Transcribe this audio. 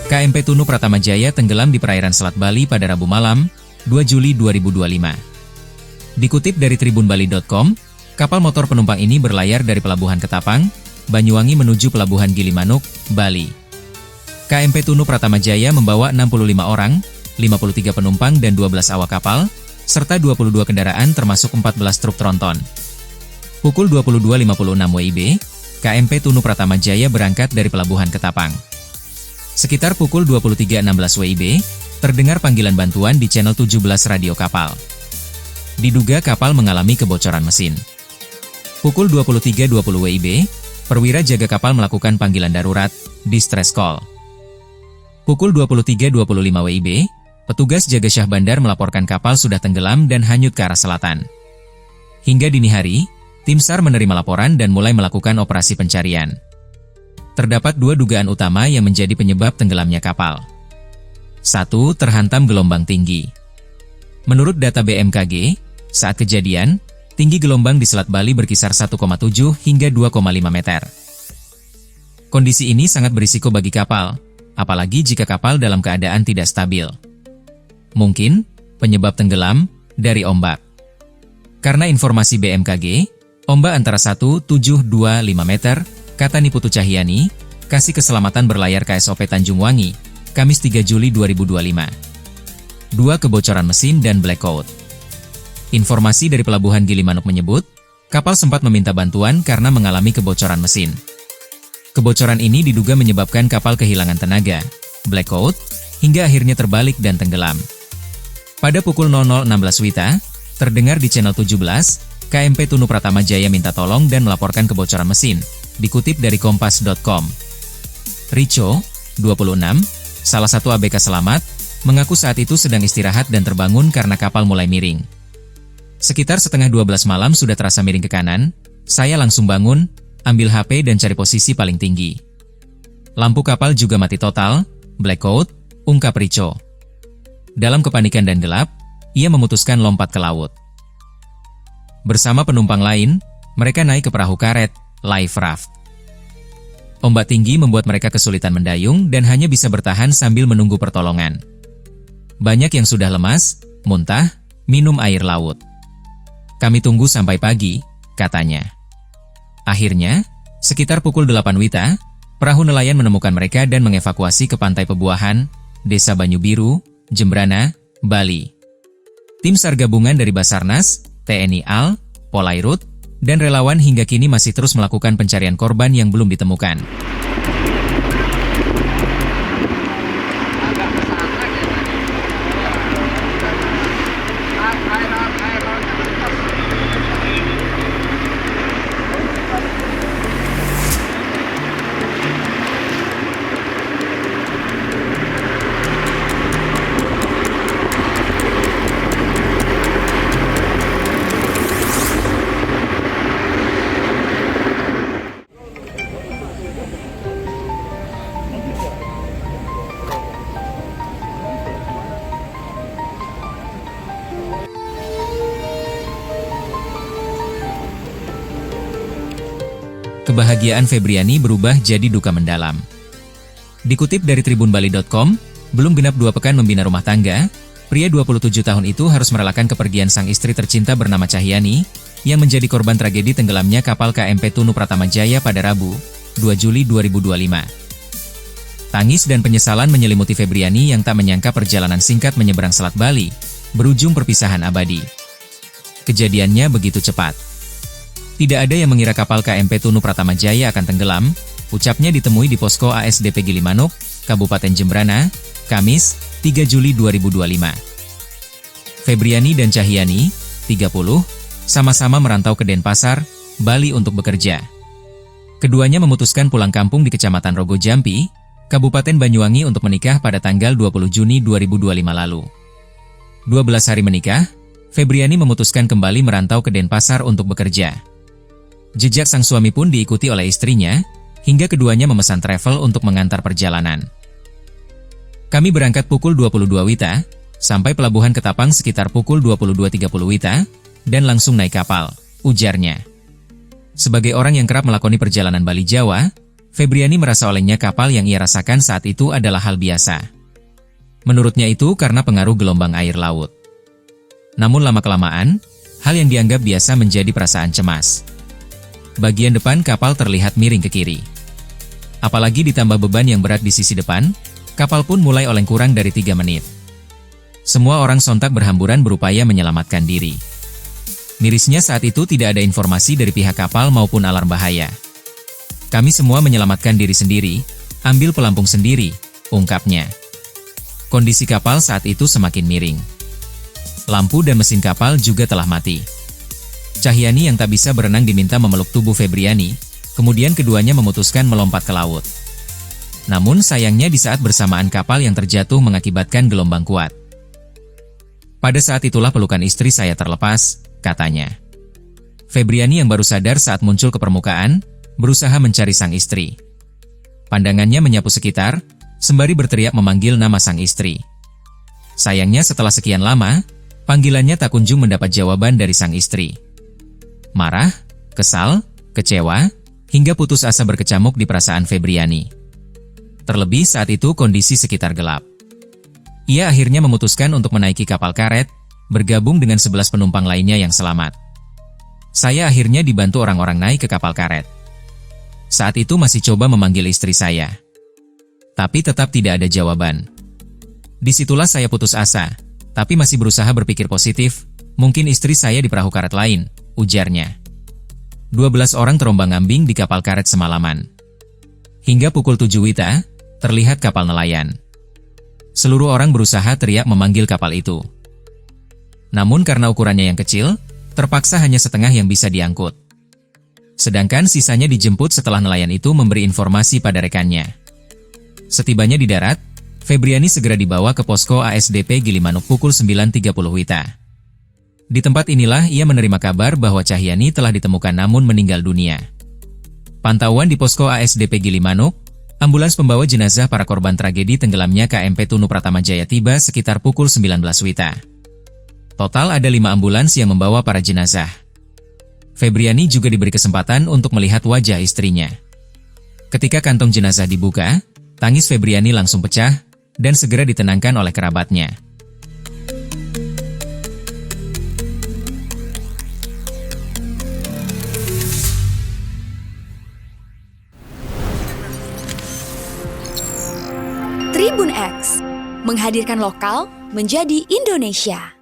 KMP Tunu Pratama Jaya tenggelam di perairan Selat Bali pada Rabu malam, 2 Juli 2025. Dikutip dari tribunbali.com, kapal motor penumpang ini berlayar dari Pelabuhan Ketapang, Banyuwangi menuju Pelabuhan Gilimanuk, Bali. KMP Tunu Pratama Jaya membawa 65 orang, 53 penumpang dan 12 awak kapal, serta 22 kendaraan termasuk 14 truk tronton. Pukul 22.56 WIB, KMP Tunu Pratama Jaya berangkat dari Pelabuhan Ketapang. Sekitar pukul 23.16 WIB, terdengar panggilan bantuan di channel 17 radio kapal. Diduga kapal mengalami kebocoran mesin. Pukul 23.20 WIB, perwira jaga kapal melakukan panggilan darurat, distress call. Pukul 23.25 WIB, petugas jaga Syah Bandar melaporkan kapal sudah tenggelam dan hanyut ke arah selatan. Hingga dini hari, tim SAR menerima laporan dan mulai melakukan operasi pencarian. Terdapat dua dugaan utama yang menjadi penyebab tenggelamnya kapal. 1. Terhantam gelombang tinggi. Menurut data BMKG, saat kejadian, tinggi gelombang di Selat Bali berkisar 1,7 hingga 2,5 meter. Kondisi ini sangat berisiko bagi kapal, apalagi jika kapal dalam keadaan tidak stabil. Mungkin, penyebab tenggelam dari ombak. Karena informasi BMKG, ombak antara 1,725 meter, kata Niputu Cahyani, Kasih Keselamatan Berlayar KSOP Tanjung Wangi, Kamis 3 Juli 2025. 2. Kebocoran mesin dan blackout. Informasi dari Pelabuhan Gilimanuk menyebut, kapal sempat meminta bantuan karena mengalami kebocoran mesin. Kebocoran ini diduga menyebabkan kapal kehilangan tenaga, blackout, hingga akhirnya terbalik dan tenggelam. Pada pukul 00.16 WITA, terdengar di channel 17, KMP Tunu Pratama Jaya minta tolong dan melaporkan kebocoran mesin, dikutip dari kompas.com. Rico, 26, salah satu ABK selamat, mengaku saat itu sedang istirahat dan terbangun karena kapal mulai miring. Sekitar setengah 12 malam sudah terasa miring ke kanan, saya langsung bangun, ambil HP dan cari posisi paling tinggi. Lampu kapal juga mati total, blackout, ungkap Rico. Dalam kepanikan dan gelap, ia memutuskan lompat ke laut. Bersama penumpang lain, mereka naik ke perahu karet, life raft. Ombak tinggi membuat mereka kesulitan mendayung dan hanya bisa bertahan sambil menunggu pertolongan. Banyak yang sudah lemas, muntah, minum air laut. Kami tunggu sampai pagi, katanya. Akhirnya, sekitar pukul 8 WITA, perahu nelayan menemukan mereka dan mengevakuasi ke Pantai Pebuahan, Desa Banyu Biru, Jembrana, Bali. Tim SAR gabungan dari Basarnas, TNI AL, Polairut, dan relawan hingga kini masih terus melakukan pencarian korban yang belum ditemukan. Kebahagiaan Febriani berubah jadi duka mendalam. Dikutip dari tribunbali.com, belum genap 2 pekan membina rumah tangga, pria 27 tahun itu harus merelakan kepergian sang istri tercinta bernama Cahyani, yang menjadi korban tragedi tenggelamnya kapal KMP Tunu Pratama Jaya pada Rabu, 2 Juli 2025. Tangis dan penyesalan menyelimuti Febriani yang tak menyangka perjalanan singkat menyeberang Selat Bali, berujung perpisahan abadi. Kejadiannya begitu cepat. Tidak ada yang mengira kapal KMP Tunu Pratama Jaya akan tenggelam, ucapnya ditemui di posko ASDP Gilimanuk, Kabupaten Jembrana, Kamis, 3 Juli 2025. Febriani dan Cahyani, 30, sama-sama merantau ke Denpasar, Bali untuk bekerja. Keduanya memutuskan pulang kampung di Kecamatan Rogo Jampi, Kabupaten Banyuwangi untuk menikah pada tanggal 20 Juni 2025 lalu. 12 hari menikah, Febriani memutuskan kembali merantau ke Denpasar untuk bekerja. Jejak sang suami pun diikuti oleh istrinya, hingga keduanya memesan travel untuk mengantar perjalanan. Kami berangkat pukul 22 WITA, sampai Pelabuhan Ketapang sekitar pukul 22.30 WITA, dan langsung naik kapal, ujarnya. Sebagai orang yang kerap melakoni perjalanan Bali Jawa, Febriani merasa olengnya kapal yang ia rasakan saat itu adalah hal biasa. Menurutnya itu karena pengaruh gelombang air laut. Namun lama-kelamaan, hal yang dianggap biasa menjadi perasaan cemas. Bagian depan kapal terlihat miring ke kiri. Apalagi ditambah beban yang berat di sisi depan, kapal pun mulai oleng kurang dari 3 menit. Semua orang sontak berhamburan berupaya menyelamatkan diri. Mirisnya saat itu tidak ada informasi dari pihak kapal maupun alarm bahaya. Kami semua menyelamatkan diri sendiri, ambil pelampung sendiri, ungkapnya. Kondisi kapal saat itu semakin miring. Lampu dan mesin kapal juga telah mati. Cahyani yang tak bisa berenang diminta memeluk tubuh Febriani, kemudian keduanya memutuskan melompat ke laut. Namun sayangnya di saat bersamaan kapal yang terjatuh mengakibatkan gelombang kuat. Pada saat itulah pelukan istri saya terlepas, katanya. Febriani yang baru sadar saat muncul ke permukaan, berusaha mencari sang istri. Pandangannya menyapu sekitar, sembari berteriak memanggil nama sang istri. Sayangnya setelah sekian lama, panggilannya tak kunjung mendapat jawaban dari sang istri. Marah, kesal, kecewa, hingga putus asa berkecamuk di perasaan Febriani. Terlebih saat itu kondisi sekitar gelap. Ia akhirnya memutuskan untuk menaiki kapal karet, bergabung dengan 11 penumpang lainnya yang selamat. Saya akhirnya dibantu orang-orang naik ke kapal karet. Saat itu masih coba memanggil istri saya. Tapi tetap tidak ada jawaban. Disitulah saya putus asa, tapi masih berusaha berpikir positif, mungkin istri saya di perahu karet lain, ujarnya. 12 orang terombang-ambing di kapal karet semalaman. Hingga pukul 7 WITA, terlihat kapal nelayan. Seluruh orang berusaha teriak memanggil kapal itu. Namun karena ukurannya yang kecil, terpaksa hanya setengah yang bisa diangkut. Sedangkan sisanya dijemput setelah nelayan itu memberi informasi pada rekannya. Setibanya di darat, Febriani segera dibawa ke posko ASDP Gilimanuk pukul 9.30 WITA. Di tempat inilah ia menerima kabar bahwa Cahyani telah ditemukan namun meninggal dunia. Pantauan di posko ASDP Gilimanuk, ambulans pembawa jenazah para korban tragedi tenggelamnya KMP Tunu Pratama Jaya tiba sekitar pukul 19 WITA. Total ada 5 ambulans yang membawa para jenazah. Febriani juga diberi kesempatan untuk melihat wajah istrinya. Ketika kantong jenazah dibuka, tangis Febriani langsung pecah dan segera ditenangkan oleh kerabatnya. Tribun X menghadirkan lokal menjadi Indonesia.